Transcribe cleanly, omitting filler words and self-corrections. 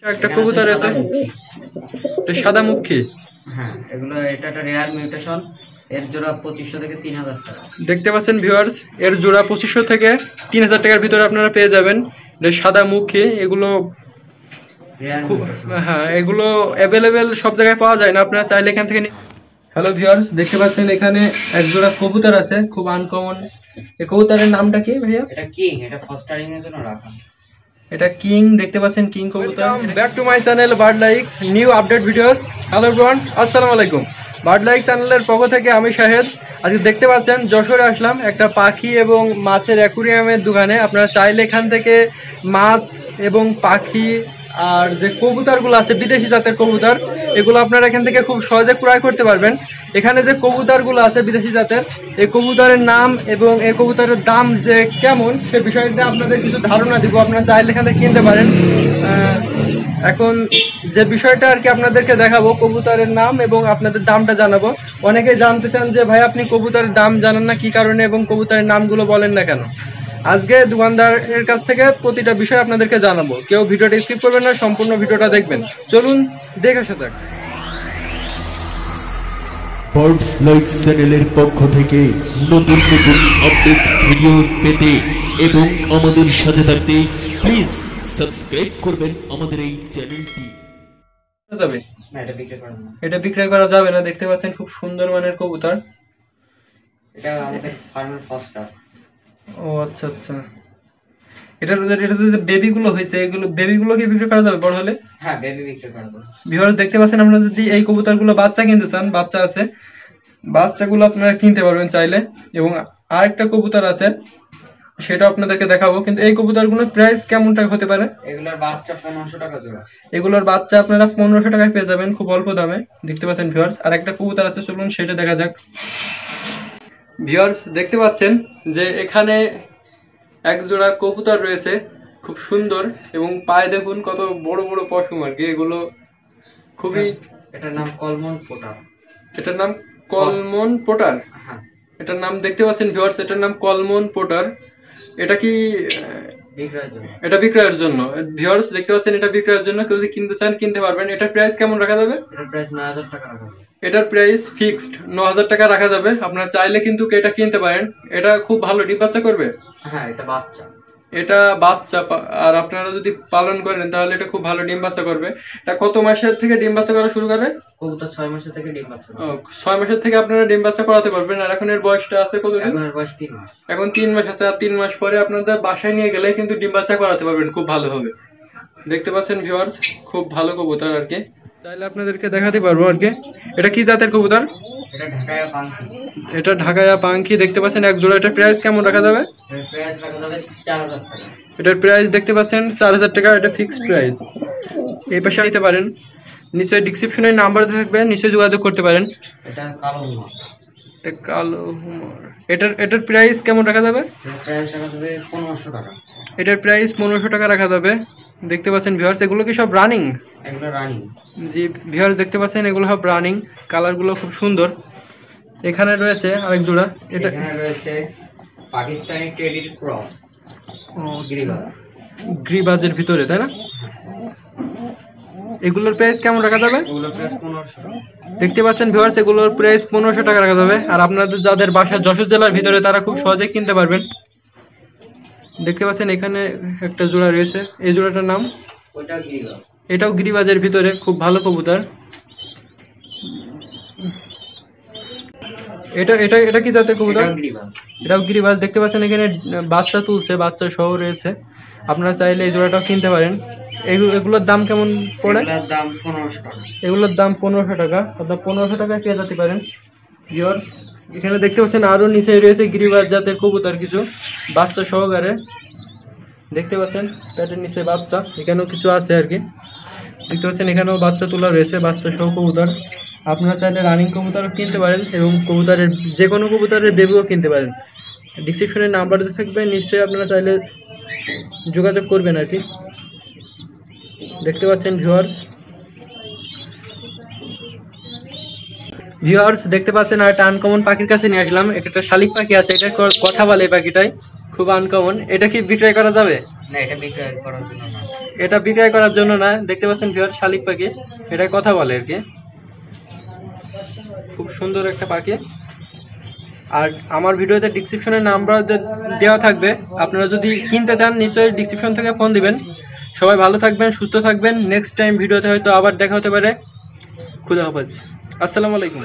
একটা কবুতর আছে, এটা সাদামুখী। হ্যাঁ, এগুলো এটা একটা রেয়ার মিউটেশন। এর জোড়া 2500 থেকে 3000 টাকা। দেখতে পাচ্ছেন ভিউয়ার্স, এর জোড়া 2500 থেকে 3000 টাকার ভিতরে আপনারা পেয়ে যাবেন। এটা সাদামুখী, এগুলো রেয়ার খুব, মিউটেশন। হ্যাঁ এগুলো অ্যাভেলেবেল সব জায়গায় পাওয়া যায় না, আপনারা চাইলে এখান থেকে। হ্যালো ভিউয়ার্স, দেখতে পাচ্ছেন এখানে এক জোড়া কবুতর আছে, খুব আনকমন। এই কবুতরের নামটা কি ভাইয়া? এটা কিং, এটা ফস্টারিং এর জন্য রাখা। এটা কিং, দেখতে পাচ্ছেন কিং কবুতর। Back to my channel bird likes new update videos. Hello everyone, আসসালামু আলাইকুম। বার্ড লাইক চ্যানেলের পক্ষ থেকে আমি শাহেদ। আজকে দেখতে পাচ্ছেন যশোরে আসলাম একটা পাখি এবং মাছের অ্যাকুরিয়ামের দোকানে। আপনারা চাইলে এখান থেকে মাছ এবং পাখি আর যে কবুতরগুলো আছে বিদেশি জাতের কবুতর, এগুলো আপনারা এখান থেকে খুব সহজে ক্রয় করতে পারবেন। এখানে যে কবুতরগুলো আছে বিদেশি জাতের, এই কবুতরের নাম এবং এই কবুতরের দাম যে কেমন সে বিষয়তে আপনাদের কিছু ধারণা দিব। আপনারা চাইলে এখান থেকে কিনতে পারেন। এখন যে বিষয়টা আর কি আপনাদেরকে দেখাবো, কবুতরের নাম এবং আপনাদের দামটা জানাবো। অনেকেই জানতে চান যে ভাই আপনি কবুতরের দাম জানান না কি কারণে এবং কবুতরের নামগুলো বলেন না কেন। আজকে দোকানদারের কাছ থেকে প্রতিটা বিষয় আপনাদেরকে জানাবো। কেউ ভিডিওটা স্কিপ করবেন না, সম্পূর্ণ ভিডিওটা দেখবেন। চলুন দেখে আসা যাক। বার্ডস লাইক চ্যানেলের পক্ষ থেকে নতুন নতুন আপডেট ভিডিওস পেতে এবং আমাদের সাথে থাকতে প্লিজ সাবস্ক্রাইব করবেন আমাদের এই চ্যানেলটি। যাবে না, এটা বিক্রি করা না। এটা বিক্রয় করা যাবে না। দেখতে পাচ্ছেন খুব সুন্দর মানের কবুতর। এটা আমাদের ফার্মের ফস্টার। ও আচ্ছা আচ্ছা, এটা যে বেবিগুলো হয়েছে, এগুলো বেবিগুলো কি বিক্রি করা যাবে বড় হলে? হ্যাঁ, বেবি বিক্রি করা যাবে। ভিউয়ার্স দেখতে পাচ্ছেন, আপনারা যদি এই কবুতরগুলো বাচ্চা কিনতে চান, বাচ্চা আছে, বাচ্চাগুলো আপনারা কিনতে পারবেন চাইলে। এবং আরেকটা কবুতর আছে, সেটা আপনাদেরকে দেখাবো। কিন্তু এই কবুতরগুলোর প্রাইস কেমন টাকা হতে পারে? এগুলোর বাচ্চা 1500 টাকা জোড়া। এগুলোর বাচ্চা আপনারা 1500 টাকায় পেয়ে যাবেন, খুব অল্প দামে। দেখতে পাচ্ছেন ভিউয়ার্স, আর একটা কবুতর আছে, চলুন সেটা দেখা যাক। ভিউয়ার্স দেখতে পাচ্ছেন যে এখানে এক জোড়া কবুতর রয়েছে, খুব সুন্দর। এবং পায়ে দেখুন কত বড় বড় পশম আর কি, এগুলো খুবই। এটার নাম কলমন পোটার। এটার নাম কলমন পোটার। হ্যাঁ, এটার নাম দেখতে পাচ্ছেন ভিউয়ার্স, এটার নাম কলমন পোটার। এটা কি বিক্রয়ের জন্য। এটা বিক্রয়ের জন্য। ভিউয়ার্স দেখতে পাচ্ছেন, এটা বিক্রয়ের জন্য। কেউ যদি কিনতে চান কিনতে পারবেন। এটার প্রাইস কেমন রাখা যাবে? এটার প্রাইস 9000 টাকা রাখা যাবে। এটার প্রাইস ফিক্সড 9000 টাকা রাখা যাবে। আপনারা চাইলে কিন্তু এটা কিনতে পারেন। এটা খুব ভালো ডিম বাচ্চা করবে। হ্যাঁ, এটা বাচ্চা। এটা বাচ্চা, আর আপনারা যদি পালন করেন তাহলে এটা খুব ভালো ডিম বাচ্চা করবে। এটা কত মাসের থেকে ডিম বাচ্চা করা শুরু করে? কবুতর 6 মাসের থেকে ডিম বাচ্চা করে। 6 মাসের থেকে আপনারা ডিম বাচ্চা করাতে পারবেন। আর এখন এর বয়সটা আছে কত? এখন এর বয়স 3 মাস। এখন 3 মাস আছে। আর 3 মাস পরে আপনাদের বাসায় নিয়ে গেলে কিন্তু ডিম বাচ্চা করাতে পারবেন খুব ভালোভাবে। দেখতে পাচ্ছেন ভিউয়ার্স, খুব ভালো কবুতর আর কি। চাইলে আপনাদেরকে দেখাতে পারবো আর কি। এটা কি জাতের কবুতর? এটা ঢাকায়া পাখি। এটা ঢাকায়া পাখি। দেখতে পাচ্ছেন এক জোড়া। এটার প্রাইস কেমন রাখা যাবে? এর প্রাইস রাখা যাবে 4000 টাকা। এটার প্রাইস দেখতে পাচ্ছেন 4000 টাকা। এটা ফিক্সড প্রাইস। এই পাশে নিতে পারেন, নিচে ডেসক্রিপশনে নাম্বার থাকবে, নিচে যোগাযোগ করতে পারেন। এটা কালো হুমার। এটা কালো হুমার। এটার প্রাইস কেমন রাখা যাবে? এর প্রাইস রাখা যাবে 1500 টাকা। এটার প্রাইস 1500 টাকা রাখা যাবে। দেখতে পাচ্ছেন ভিউয়ার্স, এগুলো কি সব রানিং? এগুলো রানিং। জি ভিউয়ার্স দেখতে পাচ্ছেন, এগুলো সব রানিং। কালারগুলো খুব সুন্দর। এখানে রয়েছে আরেক জোড়া। এটা এখানে রয়েছে পাকিস্তানি টেডির ক্রস। গ্রিবাজ। গ্রিবাজের ভিতরে, তাই না? এগুলোর প্রাইস কেমন রাখা যাবে? এগুলোর প্রাইস 1500 টাকা। দেখতে পাচ্ছেন ভিউয়ার্স, এগুলোর প্রাইস 1500 টাকা রাখা যাবে। আর আপনাদের যাদের বাসা যশোর জেলার ভিতরে তারা খুব সহজে কিনতে পারবেন। দেখতে পাচ্ছেন এখানে একটা জোড়া রয়েছে। এই জোড়াটার নাম? ওটা গ্রিবাজ। এটাও গ্রিবাজের ভিতরে, খুব ভালো কবুতর। এটা এটা এটা কি জাতের কবুতর? এটাও গ্রিবাজ। এটাও গ্রিবাজ। দেখতে পাচ্ছেন এখানে বাচ্চা তুলছে, বাচ্চা সহ রয়েছে। আপনারা চাইলে এই জোড়াটাও কিনতে পারেন। এগুলোর দাম কেমন পড়ে? এগুলোর দাম 1500 টাকা। এগুলোর দাম 1500 টাকা। আপনার 1500 টাকায় পেয়ে যেতে পারেন ভিউয়ার্স। এখানে দেখতে পাচ্ছেন আরো নিচে রয়েছে গিরিবাজ জাতের কবুতর কিছু, বাচ্চা সহকারে। দেখতে পাচ্ছেন প্যাটের নিচে বাচ্চা, এখানেও কিছু আছে আর কি। দেখতে পাচ্ছেন এখানেও বাচ্চা তোলা রয়েছে, বাচ্চা সহ কবুতর। আপনারা চাইলে রানিং কবুতরও কিনতে পারেন এবং কবুতরের যে কোনো কবুতরের বেবিও কিনতে পারেন। ডিসক্রিপশনে নাম্বার দিয়ে থাকবে, নিশ্চয়ই আপনারা চাইলে যোগাযোগ করবেন আর কি। দেখতে পাচ্ছেন ভিউয়ার্স দেখতে পাচ্ছেন আর একটা আনকমন পাখির কাছে নিয়ে আসলাম। একটা শালিক পাখি আছে, এটা কথা বলে এই পাখিটাই, খুব আনকমন। এটা কি বিক্রয় করা যাবে? না, এটা বিক্রয় করার জন্য না। এটা বিক্রয় করার জন্য না, দেখতে পাচ্ছেন ভিউয়ার শালিক পাখি, এটা কথা বলে আর কি। খুব সুন্দর একটা পাখি। আর আমার ভিডিওতে ডেসক্রিপশনে নাম্বার দেওয়া থাকবে, আপনারা যদি কিনতে চান নিশ্চয়ই ডেসক্রিপশন থেকে ফোন দিবেন। সবাই ভালো থাকবেন, সুস্থ থাকবেন। নেক্সট টাইম ভিডিওতে হয়তো আবার দেখা হতে পারে। খুদা হাফেজ, আসসালামু আলাইকুম।